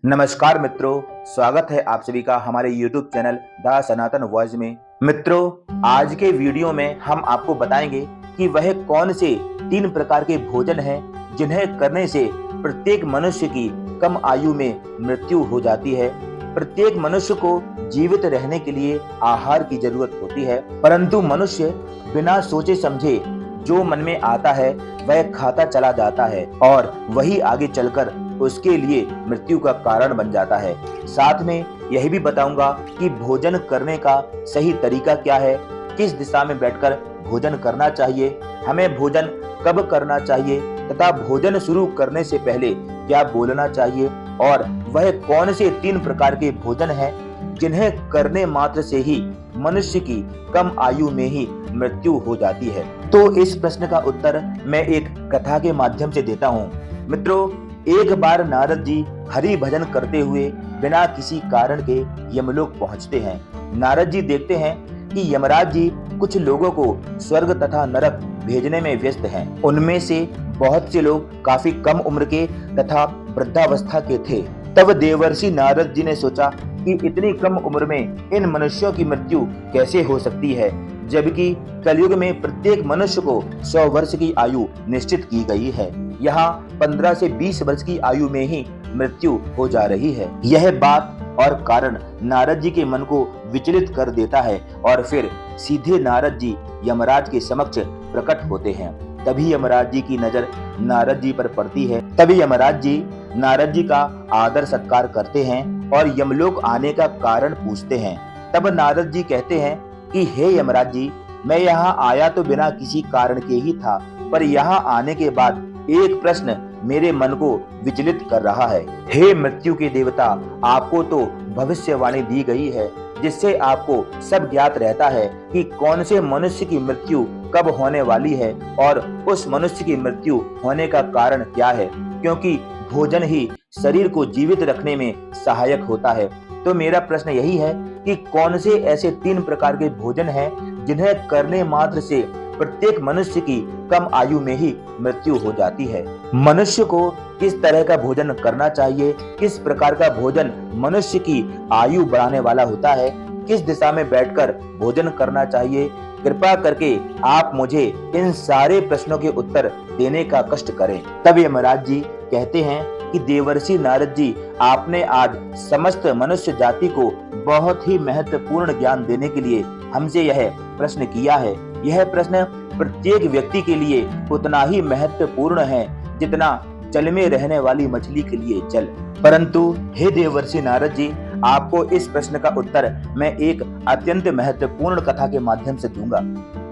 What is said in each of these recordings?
नमस्कार मित्रों, स्वागत है आप सभी का हमारे YouTube channel the Sanatan voice में। मित्रों, आज के वीडियो में हम आपको बताएंगे कि वह कौन से 3 प्रकार के भोजन हैं जिन्हें करने से प्रत्येक मनुष्य की कम आयु में मृत्यु हो जाती है। प्रत्येक मनुष्य को जीवित रहने के लिए आहार की जरूरत होती है, परंतु मनुष्य बिना सोचे समझे जो मन में आता है वह खाता चला जाता है और वही आगे चलकर उसके लिए मृत्यु का कारण बन जाता है। साथ में यह भी बताऊंगा कि भोजन करने का सही तरीका क्या है, किस दिशा में बैठकर भोजन करना चाहिए, हमें भोजन कब करना चाहिए तथा भोजन शुरू करने से पहले क्या बोलना चाहिए और वह कौन से 3 प्रकार के भोजन हैं जिन्हें करने मात्र से ही मनुष्य की कम आयु में ही मृत्यु हो जाती है। तो इस प्रश्न का उत्तर मैं एक कथा के माध्यम से देता हूँ। मित्रों, एक बार नारद जी हरि भजन करते हुए बिना किसी कारण के यमलोक पहुंचते हैं। नारद जी देखते हैं कि यमराज जी कुछ लोगों को स्वर्ग तथा नरक भेजने में व्यस्त हैं। उनमें से बहुत से लोग काफी कम उम्र के तथा वृद्धावस्था के थे। तब देवर्षि नारद जी ने सोचा कि इतनी कम उम्र में इन मनुष्यों की मृत्यु कैसे हो सकती है, जबकि कलयुग में प्रत्येक मनुष्य को 100 वर्ष की आयु निश्चित की गई है। यहाँ 15 से 20 वर्ष की आयु में ही मृत्यु हो जा रही है। यह बात और कारण नारद जी के मन को विचलित कर देता है और फिर सीधे नारद जी यमराज के समक्ष प्रकट होते हैं। तभी यमराज जी की नजर नारद जी पर पड़ती है। तभी यमराज जी नारद जी का आदर सत्कार करते हैं और यमलोक आने का कारण पूछते हैं। तब नारद जी कहते हैं कि हे यमराज जी, मैं यहाँ आया तो बिना किसी कारण के ही था, पर यहाँ आने के बाद एक प्रश्न मेरे मन को विचलित कर रहा है। हे मृत्यु के देवता, आपको तो भविष्यवाणी दी गई है जिससे आपको सब ज्ञात रहता है कि कौन से मनुष्य की मृत्यु कब होने वाली है और उस मनुष्य की मृत्यु होने का कारण क्या है, क्योंकि भोजन ही शरीर को जीवित रखने में सहायक होता है। तो मेरा प्रश्न यही है कि कौन से ऐसे 3 प्रकार के भोजन हैं जिन्हें करने मात्र से प्रत्येक मनुष्य की कम आयु में ही मृत्यु हो जाती है। मनुष्य को किस तरह का भोजन करना चाहिए, किस प्रकार का भोजन मनुष्य की आयु बढ़ाने वाला होता है, किस दिशा में बैठकर भोजन करना चाहिए, कृपा करके आप मुझे इन सारे प्रश्नों के उत्तर देने का कष्ट करें। तब यमराज जी कहते हैं कि देवर्षि नारद जी, आपने आज समस्त मनुष्य जाति को बहुत ही महत्वपूर्ण ज्ञान देने के लिए हमसे यह प्रश्न किया है। यह प्रश्न प्रत्येक व्यक्ति के लिए उतना ही महत्वपूर्ण है जितना जल में रहने वाली मछली के लिए जल। परंतु हे देवर्षि नारद जी, आपको इस प्रश्न का उत्तर मैं एक अत्यंत महत्वपूर्ण कथा के माध्यम से दूंगा।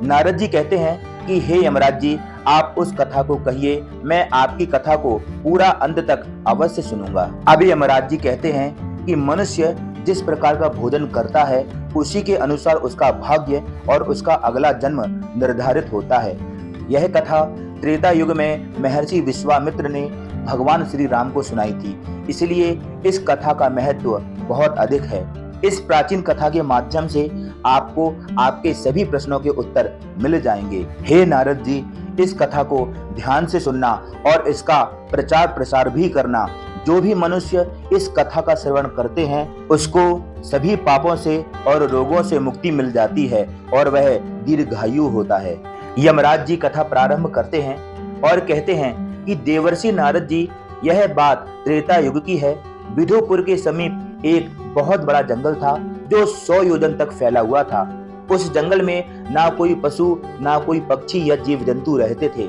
नारद जी कहते हैं कि हे यमराज जी, आप उस कथा को कहिए, मैं आपकी कथा को पूरा अंत तक अवश्य सुनूंगा। अब यमराज जी कहते हैं कि मनुष्य जिस प्रकार का भोजन करता है उसी के अनुसार उसका भाग्य और उसका अगला जन्म निर्धारित होता है। यह कथा त्रेता युग में महर्षि विश्वामित्र ने भगवान श्री राम को सुनाई थी, इसलिए इस कथा का महत्व बहुत अधिक है। इस प्राचीन कथा के माध्यम से आपको आपके सभी प्रश्नों के उत्तर मिल जाएंगे। हे नारद जी, इस कथा को ध्यान से सुनना और इसका प्रचार प्रसार भी करना। जो भी मनुष्य इस कथा का श्रवण करते हैं उसको सभी पापों से और रोगों से मुक्ति मिल जाती है और वह दीर्घायु होता है। यमराज जी कथा प्रारंभ करते हैं और कहते हैं कि देवर्षि नारद जी, यह बात त्रेता युग की है। विधुपुर के समीप एक बहुत बड़ा जंगल था जो 100 योजन तक फैला हुआ था। उस जंगल में ना कोई पशु, ना कोई पक्षी या जीव जंतु रहते थे।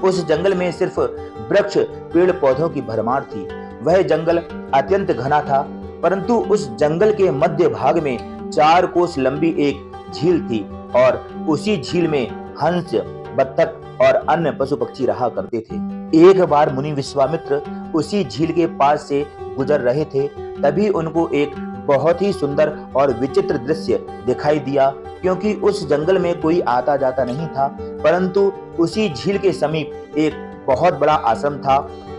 उस जंगल में सिर्फ वृक्ष, पेड़ पौधों की भरमार थी। वह जंगल अत्यंत घना था, परंतु उस जंगल के मध्य भाग में 4 कोस लंबी एक झील थी और उसी झील में हंस, बत्तख और अन्य पशु पक्षी रहा करते थे। एक बार मुनि विश्वामित्र उसी झील के पास से गुजर रहे थे, तभी उनको एक बहुत ही सुंदर और विचित्र दृश्य दिखाई दिया। क्योंकि उस जंगल में कोई आता जाता नहीं था, परंतु उसी झील के समीप एक बहुत बड़ा आश्रम था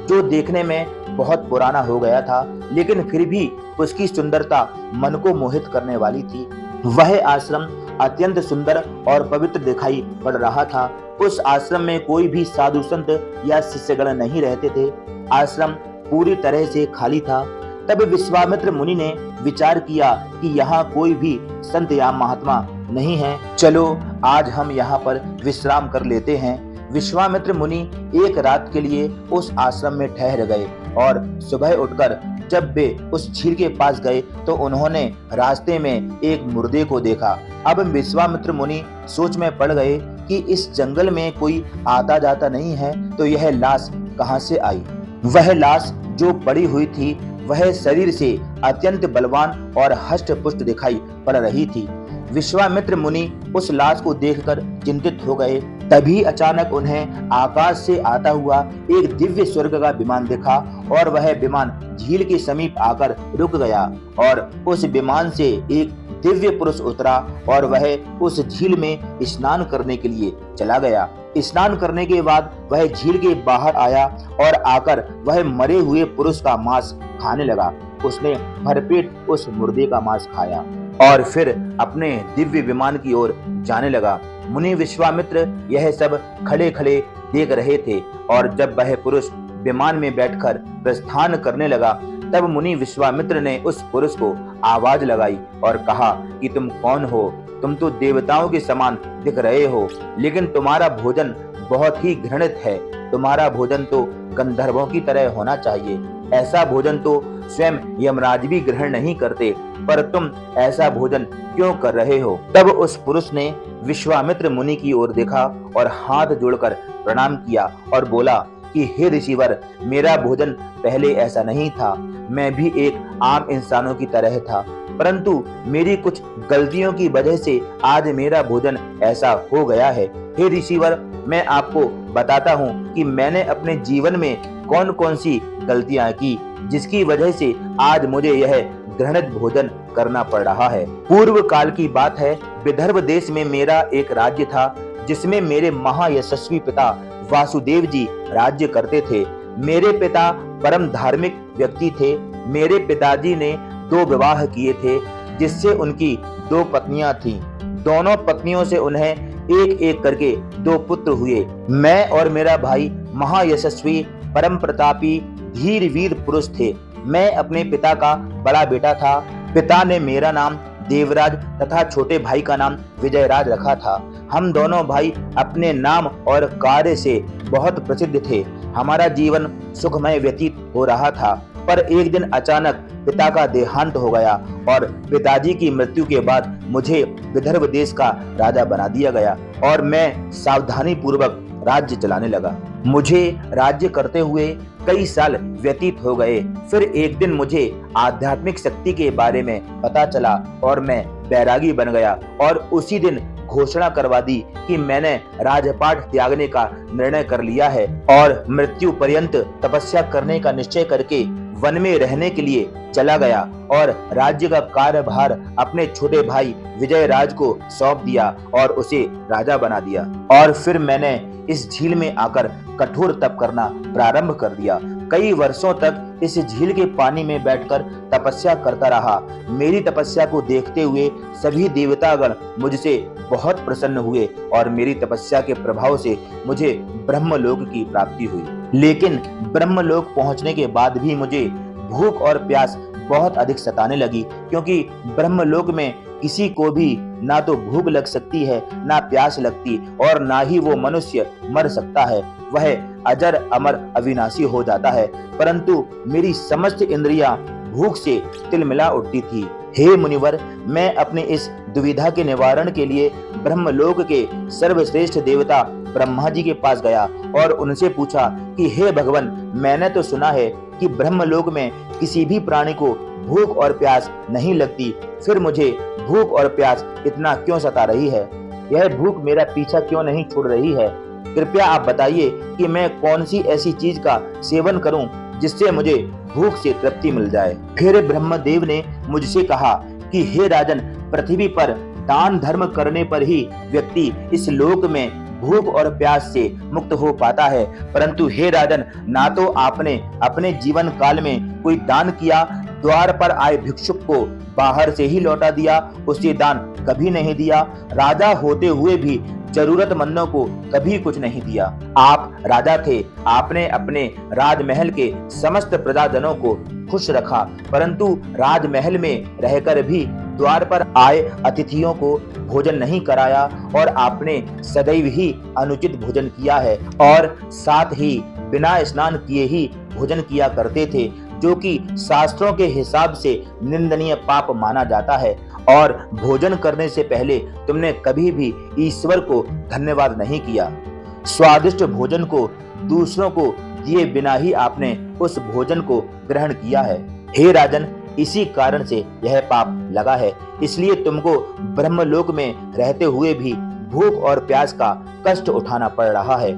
जो देखने में बहुत पुराना हो गया था, लेकिन फिर भी उसकी सुंदरता मन को मोहित करने वाली थी। वह आश्रम अत्यंत सुंदर और पवित्र दिखाई पड़ रहा था। उस आश्रम में कोई भी साधु संत या शिष्यगण नहीं रहते थे। आश्रम पूरी तरह से खाली था। तब विश्वामित्र मुनि ने विचार किया कि यहाँ कोई भी संत या महात्मा नहीं है, चलो आज हम यहाँ पर विश्राम कर लेते हैं। विश्वामित्र मुनि एक रात के लिए उस आश्रम में ठहर गए और सुबह उठकर जब वे उस झील के पास गए तो उन्होंने रास्ते में एक मुर्दे को देखा। अब विश्वामित्र मुनि सोच में पड़ गए कि इस जंगल में कोई आता जाता नहीं है तो यह लाश कहां से आई। वह लाश जो पड़ी हुई थी वह शरीर से अत्यंत बलवान और हष्ट पुष्ट दिखाई पड़ रही थी। विश्वामित्र मुनि उस लाश को देखकर चिंतित हो गए। तभी अचानक उन्हें आकाश से आता हुआ एक दिव्य स्वर्ग का विमान दिखा और वह विमान झील के समीप आकर रुक गया और उस विमान से एक दिव्य पुरुष उतरा और वह उस झील में स्नान करने के लिए चला गया। स्नान करने के बाद वह झील के बाहर आया और आकर वह मरे हुए पुरुष का मांस खाने लगा। उसने भरपेट उस मुर्दे का मांस खाया और फिर अपने दिव्य विमान की ओर जाने लगा। मुनि विश्वामित्र यह सब खड़े खड़े देख रहे थे और जब वह पुरुष विमान में बैठकर प्रस्थान करने लगा तब मुनि विश्वामित्र ने उस पुरुष को आवाज लगाई और कहा कि तुम कौन हो? तुम तो देवताओं के समान दिख रहे हो, लेकिन तुम्हारा भोजन बहुत ही घृणित है। तुम्हारा भोजन तो गंधर्वों की तरह होना चाहिए। ऐसा भोजन तो स्वयं यमराज भी ग्रहण नहीं करते, पर तुम ऐसा भोजन क्यों कर रहे हो? तब उस पुरुष ने विश्वामित्र मुनि की ओर देखा और हाथ जोड़कर प्रणाम किया और बोला कि हे ऋषिवर, मेरा भोजन पहले ऐसा नहीं था। मैं भी एक आम इंसानों की तरह था, परंतु मेरी कुछ गलतियों की वजह से आज मेरा भोजन ऐसा हो गया है। हे ऋषिवर, मैं आपको बताता हूँ कि मैंने अपने जीवन में कौन कौन सी गलतियाँ की जिसकी वजह से आज मुझे यह घृणित भोजन करना पड़ रहा है। पूर्व काल की बात है, विदर्भ देश में मेरा एक राज्य था जिसमें मेरे महायशस्वी पिता वासुदेव जी राज्य करते थे। मेरे पिता परम धार्मिक व्यक्ति थे। मेरे पिताजी ने 2 विवाह किए थे जिससे उनकी 2 पत्नियां थीं। दोनों पत्नियों से उन्हें एक एक करके 2 पुत्र हुए। मैं और मेरा भाई महायशस्वी परम प्रतापी धीर वीर पुरुष थे। मैं अपने पिता का बड़ा बेटा था। पिता ने मेरा नाम देवराज तथा छोटे भाई का नाम विजयराज रखा था। हम दोनों भाई अपने नाम और कार्य से बहुत प्रसिद्ध थे। हमारा जीवन सुखमय व्यतीत हो रहा था, पर एक दिन अचानक पिता का देहांत हो गया और पिताजी की मृत्यु के बाद मुझे विदर्भ देश का राजा बना दिया गया और मैं सावधानी पूर्वक राज्य चलाने लगा। मुझे राज्य करते हुए कई साल व्यतीत हो गए। फिर एक दिन मुझे आध्यात्मिक शक्ति के बारे में पता चला और मैं बैरागी बन गया और उसी दिन घोषणा करवा दी कि मैंने राजपाट त्यागने का निर्णय कर लिया है और मृत्यु पर्यंत तपस्या करने का निश्चय करके वन में रहने के लिए चला गया और राज्य का कार्यभार अपने छोटे भाई विजयराज को सौंप दिया और उसे राजा बना दिया। और फिर मैंने इस झील में आकर कठोर तप करना प्रारंभ कर दिया। कई वर्षों तक इस झील के पानी में बैठकर तपस्या करता रहा। मेरी तपस्या को देखते हुए सभी देवतागण मुझसे बहुत प्रसन्न हुए और मेरी तपस्या के प्रभाव से मुझे ब्रह्मलोक की प्राप्ति हुई। लेकिन ब्रह्मलोक पहुंचने के बाद भी मुझे भूख और प्यास बहुत अधिक सताने लगी, क्योंकि ब्रह्मलोक में किसी को भी ना तो भूख लग सकती है, ना प्यास लगती और ना ही वो मनुष्य मर सकता है। वह अजर अमर अविनाशी हो जाता है, परंतु मेरी समस्त इंद्रियां भूख से तिलमिला उठती थी। हे मुनिवर, मैं अपने इस दुविधा के निवारण के लिए ब्रह्मलोक के सर्वश्रेष्ठ देवता ब्रह्मा जी के पास गया और उनसे पूछा कि हे भगवान, मैंने तो सुना है कि ब्रह्मलोक में किसी भी प्राणी को भूख और प्यास नहीं लगती, फिर मुझे भूख और प्यास इतना क्यों सता रही है? यह भूख मेरा पीछा क्यों नहीं छोड़ रही है? कृपया आप बताइए कि मैं कौन सी ऐसी चीज का सेवन करूं जिससे मुझे भूख से तृप्ति मिल जाए। फिर ब्रह्मदेव ने मुझसे कहा कि हे राजन, पृथ्वी पर दान धर्म करने पर ही व्यक्ति इस लोक में भूख और प्यास से मुक्त हो पाता है, परंतु हे राजन, ना तो आपने अपने जीवन काल में कोई दान किया, द्वार पर आए भिक्षुक को बाहर से ही लौटा दिया, उसे दान कभी नहीं दिया। राजा होते हुए भी जरूरतमंदों को कभी कुछ नहीं दिया। आप राजा थे, आपने अपने राजमहल के समस्त प्रजाजनों को खुश रखा, परंतु राजमहल में रहकर भी द्वार पर आए अतिथियों को भोजन नहीं कराया और आपने सदैव ही अनुचित भोजन किया है और साथ ही बिना स्नान किए ही भोजन किया करते थे, जो कि शास्त्रों के हिसाब से निंदनीय पाप माना जाता है। और भोजन करने से पहले तुमने कभी भी ईश्वर को धन्यवाद नहीं किया। स्वादिष्ट भोजन को दूसरों को दिए बिना ही आपने उस भोजन को ग्रहण किया है। हे राजन, इसी कारण से यह पाप लगा है, इसलिए तुमको ब्रह्मलोक में रहते हुए भी भूख और प्यास का कष्ट उठाना पड़ रहा है।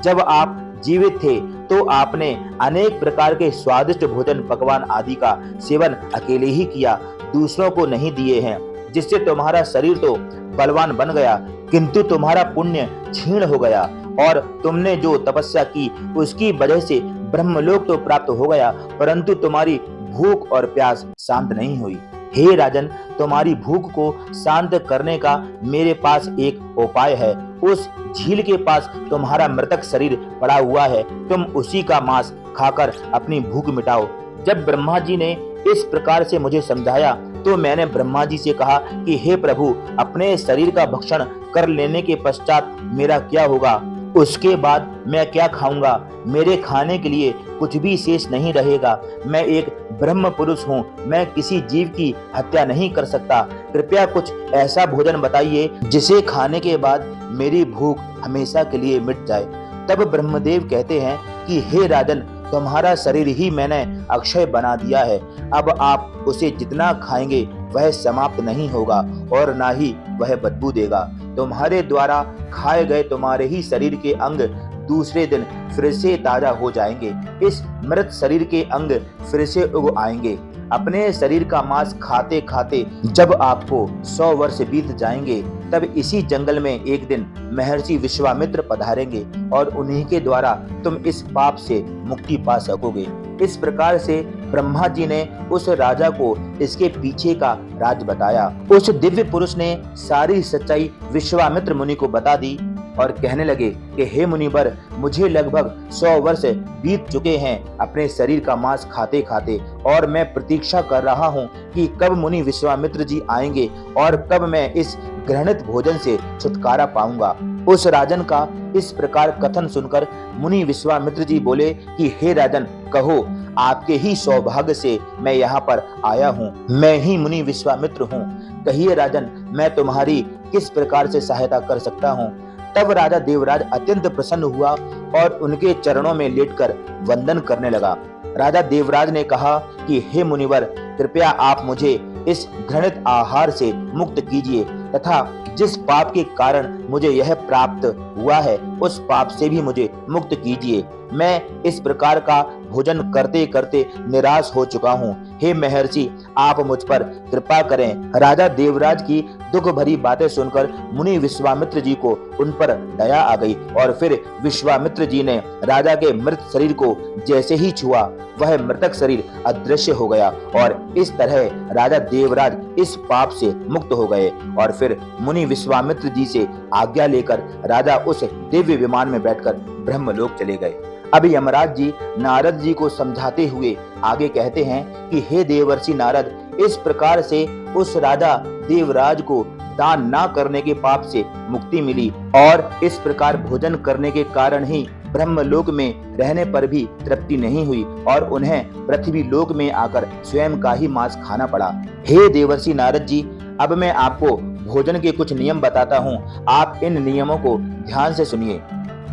जब आप जीवित थे तो आपने अनेक प्रकार के स्वादिष्ट भोजन पकवान आदि का सेवन अकेले ही किया, दूसरों को नहीं दिए हैं, जिससे तुम्हारा शरीर तो बलवान बन गया, किंतु तुम्हारा पुण्य क्षीण हो गया और तुमने जो तपस्या की उसकी वजह से ब्रह्मलोक तो प्राप्त हो गया, परंतु तुम्हारी भूख और प्यास शांत नहीं हुई। हे राजन, तुम्हारी भूख को शांत करने का मेरे पास एक उपाय है। उस झील के पास तुम्हारा मृतक शरीर पड़ा हुआ है, तुम उसी का मांस खाकर अपनी भूख मिटाओ। जब ब्रह्मा जी ने इस प्रकार से मुझे समझाया तो मैंने ब्रह्मा जी से कहा कि हे प्रभु, अपने शरीर का भक्षण कर लेने के पश्चात मेरा क्या होगा? उसके बाद मैं क्या खाऊंगा? मेरे खाने के लिए कुछ भी शेष नहीं रहेगा। मैं एक ब्रह्म पुरुष हूँ, मैं किसी जीव की हत्या नहीं कर सकता। कृपया कुछ ऐसा भोजन बताइए जिसे खाने के बाद मेरी भूख हमेशा के लिए मिट जाए। तब ब्रह्मदेव कहते हैं कि हे राजन, तुम्हारा शरीर ही मैंने अक्षय बना दिया है, अब आप उसे जितना खाएंगे वह समाप्त नहीं होगा और ना ही वह बदबू देगा। तुम्हारे द्वारा खाए गए तुम्हारे ही शरीर के अंग दूसरे दिन फिर से ताजा हो जाएंगे। इस मृत शरीर के अंग फिर से उग आएंगे। अपने शरीर का मांस खाते खाते जब आपको 100 वर्ष बीत जाएंगे, तब इसी जंगल में एक दिन महर्षि विश्वामित्र पधारेंगे और उन्हीं के द्वारा तुम इस पाप से मुक्ति पा सकोगे। इस प्रकार से ब्रह्मा जी ने उस राजा को इसके पीछे का राज बताया। उस दिव्य पुरुष ने सारी सच्चाई विश्वामित्र मुनि को बता दी और कहने लगे कि हे मुनिवर, मुझे लगभग 100 वर्ष बीत चुके हैं अपने शरीर का मांस खाते खाते, और मैं प्रतीक्षा कर रहा हूँ कि कब मुनि विश्वामित्र जी आएंगे और कब मैं इस घृणित भोजन से छुटकारा पाऊंगा। उस राजन का इस प्रकार कथन सुनकर मुनि विश्वामित्र जी बोले कि हे राजन, कहो, आपके ही सौभाग्य से मैं यहाँ पर आया हूँ। मैं ही मुनि विश्वामित्र हूँ। कहिए राजन, मैं तुम्हारी किस प्रकार से सहायता कर सकता हूँ? तब राजा देवराज अत्यंत प्रसन्न हुआ और उनके चरणों में लेटकर वंदन करने लगा। राजा देवराज ने कहा कि हे मुनिवर, कृपया आप मुझे इस घृणित आहार से मुक्त कीजिए तथा जिस पाप के कारण मुझे यह प्राप्त हुआ है उस पाप से भी मुझे मुक्त कीजिए। मैं इस प्रकार का भोजन करते करते निराश हो चुका हूँ। हे महर्षि, आप मुझ पर कृपा करें। राजा देवराज की दुख भरी बातें सुनकर मुनि विश्वामित्र जी को उन पर दया आ गई और फिर विश्वामित्र जी ने राजा के मृत शरीर को जैसे ही छुआ, वह मृतक शरीर अदृश्य हो गया और इस तरह राजा देवराज इस पाप से मुक्त हो गए। और फिर मुनि विश्वामित्र जी से आज्ञा लेकर राजा उस दिव्य विमान में बैठकर ब्रह्मलोक चले गए। अब यमराज जी नारद जी को समझाते हुए आगे कहते हैं कि हे देवर्षि नारद, इस प्रकार से उस राजा देवराज को दान ना करने के पाप से मुक्ति मिली और इस प्रकार भोजन करने के कारण ही ब्रह्मलोक में रहने पर भी तृप्ति नहीं हुई और उन्हें पृथ्वी लोक में आकर स्वयं का ही मांस खाना पड़ा। हे देवर्षि नारद जी, अब मैं आपको भोजन के कुछ नियम बताता हूँ, आप इन नियमों को ध्यान से सुनिए।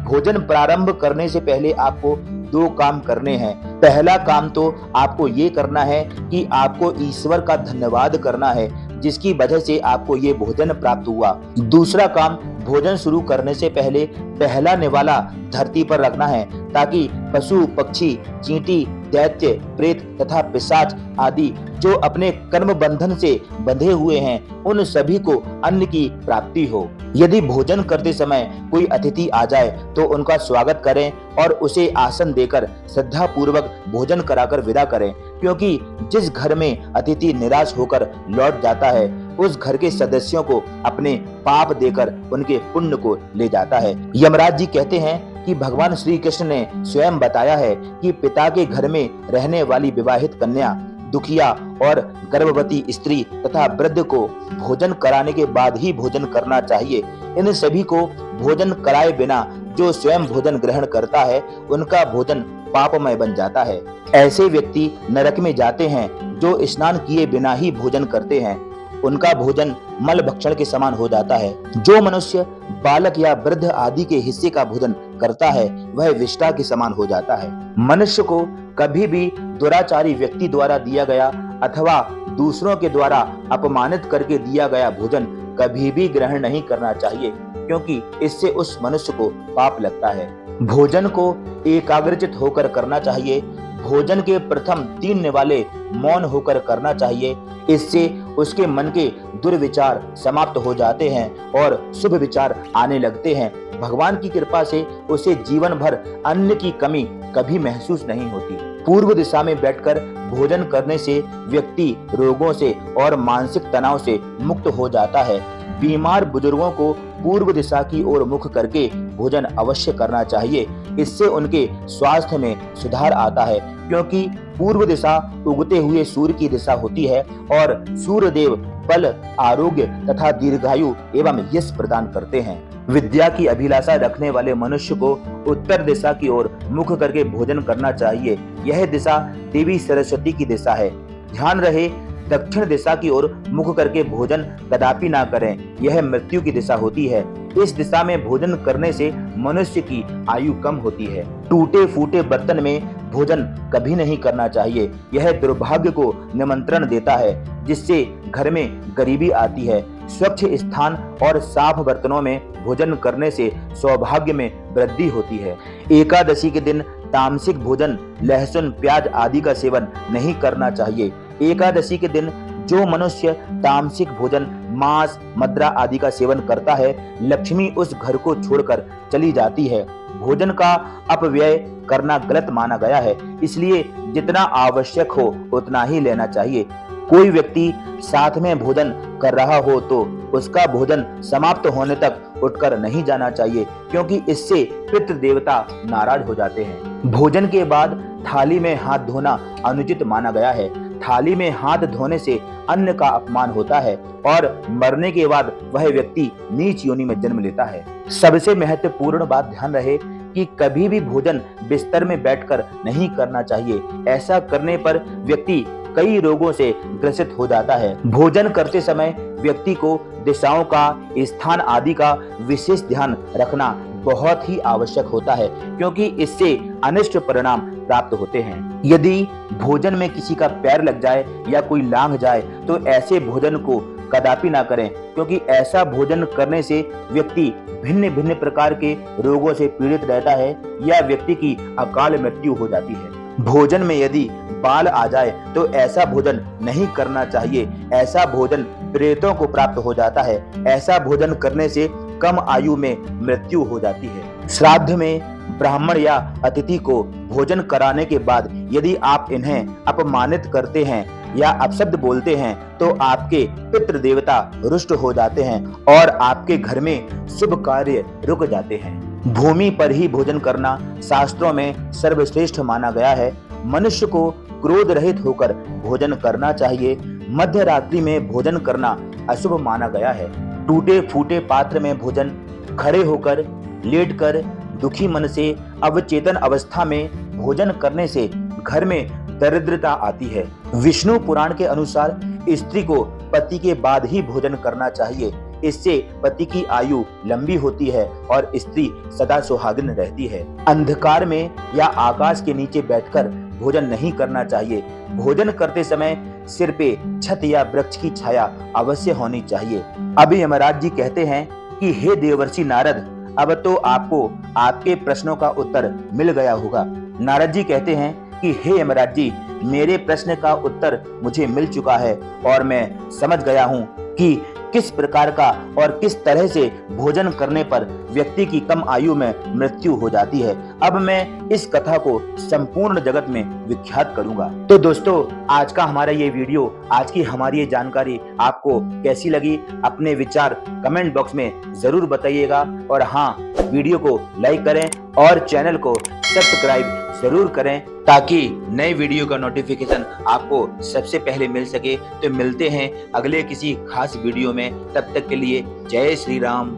भोजन प्रारंभ करने से पहले आपको 2 काम करने हैं। पहला काम तो आपको ये करना है कि आपको ईश्वर का धन्यवाद करना है जिसकी वजह से आपको ये भोजन प्राप्त हुआ। दूसरा काम, भोजन शुरू करने से पहले पहला निवाला धरती पर रखना है ताकि पशु पक्षी, चींटी, दैत्य, प्रेत तथा पिशाच आदि जो अपने कर्म बंधन से बंधे हुए हैं उन सभी को अन्न की प्राप्ति हो। यदि भोजन करते समय कोई अतिथि आ जाए तो उनका स्वागत करें और उसे आसन देकर श्रद्धा पूर्वक भोजन कराकर विदा करें, क्योंकि जिस घर में अतिथि निराश होकर लौट जाता है उस घर के सदस्यों को अपने पाप देकर उनके पुण्य को ले जाता है। यमराज जी कहते हैं कि भगवान श्री कृष्ण ने स्वयं बताया है कि पिता के घर में रहने वाली विवाहित कन्या, दुखिया और गर्भवती स्त्री तथा वृद्ध को भोजन कराने के बाद ही भोजन करना चाहिए। इन सभी को भोजन कराए बिना जो स्वयं भोजन ग्रहण करता है, उनका भोजन पापमय बन जाता है। ऐसे व्यक्ति नरक में जाते हैं जो स्नान किए बिना ही भोजन करते हैं। उनका भोजन मल भक्षण के समान हो जाता है। जो मनुष्य बालक या वृद्ध आदि के हिस्से का भोजन करता है, वह विष्ठा के समान हो जाता है। मनुष्य को कभी भी दुराचारी व्यक्ति द्वारा दिया गया अथवा दूसरों के द्वारा अपमानित करके दिया गया भोजन कभी भी ग्रहण नहीं करना चाहिए, क्योंकि इससे उस मनुष्य को पाप लगता है। भोजन को एकाग्रचित होकर करना चाहिए। भोजन के प्रथम 3 निवाले मौन होकर करना चाहिए। इससे उसके मन के दुर्विचार समाप्त हो जाते हैं और शुभ विचार आने लगते हैं। भगवान की कृपा से उसे जीवन भर अन्न की कमी कभी महसूस नहीं होती। पूर्व दिशा में बैठकर भोजन करने से व्यक्ति रोगों से और मानसिक तनाव से मुक्त हो जाता है। बीमार बुजुर्गों को पूर्व दिशा की ओर मुख करके भोजन अवश्य करना चाहिए। इससे उनके स्वास्थ्य में सुधार आता है, क्योंकि पूर्व दिशा उगते हुए सूर्य की दिशा होती है और सूर्य देव बल, आरोग्य तथा दीर्घायु एवं यश प्रदान करते हैं। विद्या की अभिलाषा रखने वाले मनुष्य को उत्तर दिशा की ओर मुख करके भोजन करना चाहिए। यह दिशा देवी सरस्वती की दिशा है। ध्यान रहे, दक्षिण दिशा की ओर मुख करके भोजन कदापि ना करें, यह मृत्यु की दिशा होती है। इस दिशा में भोजन करने से मनुष्य की आयु कम होती है। टूटे फूटे बर्तन में भोजन कभी नहीं करना चाहिए। यह दुर्भाग्य को निमंत्रण देता है, जिससे घर में गरीबी आती है। स्वच्छ स्थान और साफ बर्तनों में भोजन करने से सौभाग्य में वृद्धि होती है। एकादशी के दिन तामसिक भोजन, लहसुन, प्याज आदि का सेवन नहीं करना चाहिए। एकादशी के दिन जो मनुष्य तामसिक भोजन, मांस, मदिरा आदि का सेवन करता है, लक्ष्मी उस घर को छोड़कर चली जाती है। भोजन का अपव्यय करना गलत माना गया है, इसलिए जितना आवश्यक हो उतना ही लेना चाहिए। कोई व्यक्ति साथ में भोजन कर रहा हो तो उसका भोजन समाप्त होने तक उठकर नहीं जाना चाहिए, क्योंकि इससे पितृ देवता नाराज हो जाते हैं। भोजन के बाद थाली में हाथ धोना अनुचित माना गया है। थाली में हाथ धोने से अन्न का अपमान होता है और मरने के बाद वह व्यक्ति नीच योनि में जन्म लेता है। सबसे महत्वपूर्ण बात ध्यान रहे कि कभी भी भोजन बिस्तर में बैठकर नहीं करना चाहिए। ऐसा करने पर व्यक्ति कई रोगों से ग्रसित हो जाता है। भोजन करते समय व्यक्ति को दिशाओं का, स्थान आदि का विशेष ध्यान रखना बहुत ही आवश्यक होता है, क्योंकि इससे अनिष्ट परिणाम प्राप्त होते हैं। यदि भोजन में किसी का पैर लग जाए या कोई लांघ जाए तो ऐसे भोजन को कदापि ना करें, क्योंकि ऐसा भोजन करने से व्यक्ति भिन्न भिन्न प्रकार के रोगों से पीड़ित रहता है या व्यक्ति की अकाल मृत्यु हो जाती है। भोजन में यदि बाल आ जाए तो ऐसा भोजन नहीं करना चाहिए। ऐसा भोजन प्रेतों को प्राप्त हो जाता है। ऐसा भोजन करने से कम आयु में मृत्यु हो जाती है। श्राद्ध में ब्राह्मण या अतिथि को भोजन कराने के बाद यदि आप इन्हें अपमानित करते हैं या अपशब्द बोलते हैं तो आपके पितृ देवता रुष्ट हो जाते हैं और आपके घर में शुभ कार्य रुक जाते हैं। भूमि पर ही भोजन करना शास्त्रों में सर्वश्रेष्ठ माना गया है। मनुष्य को क्रोध रहित होकर भोजन करना चाहिए। मध्य रात्रि में भोजन करना अशुभ माना गया है। टूटे फूटे पात्र में भोजन, खड़े होकर, लेटकर, दुखी मन से अवचेतन अवस्था में भोजन करने से घर में दरिद्रता आती है। विष्णु पुराण के अनुसार स्त्री को पति के बाद ही भोजन करना चाहिए। इससे पति की आयु लंबी होती है और स्त्री सदा सुहागिन रहती है। अंधकार में या आकाश के नीचे बैठकर भोजन नहीं करना चाहिए। भोजन करते समय सिर पे छत या वृक्ष की छाया अवश्य होनी चाहिए। अब यमराज जी कहते हैं कि हे देवर्षि नारद, अब तो आपको आपके प्रश्नों का उत्तर मिल गया होगा। नारद जी कहते हैं कि हे यमराज जी, मेरे प्रश्न का उत्तर मुझे मिल चुका है और मैं समझ गया हूँ कि किस प्रकार का और किस तरह से भोजन करने पर व्यक्ति की कम आयु में मृत्यु हो जाती है। अब मैं इस कथा को संपूर्ण जगत में विख्यात करूंगा। तो दोस्तों, आज का हमारा ये वीडियो, आज की हमारी ये जानकारी आपको कैसी लगी, अपने विचार कमेंट बॉक्स में जरूर बताइएगा। और हाँ, वीडियो को लाइक करें और चैनल को सब्सक्राइब जरूर करें ताकि नए वीडियो का नोटिफिकेशन आपको सबसे पहले मिल सके। तो मिलते हैं अगले किसी खास वीडियो में, तब तक के लिए जय श्री राम।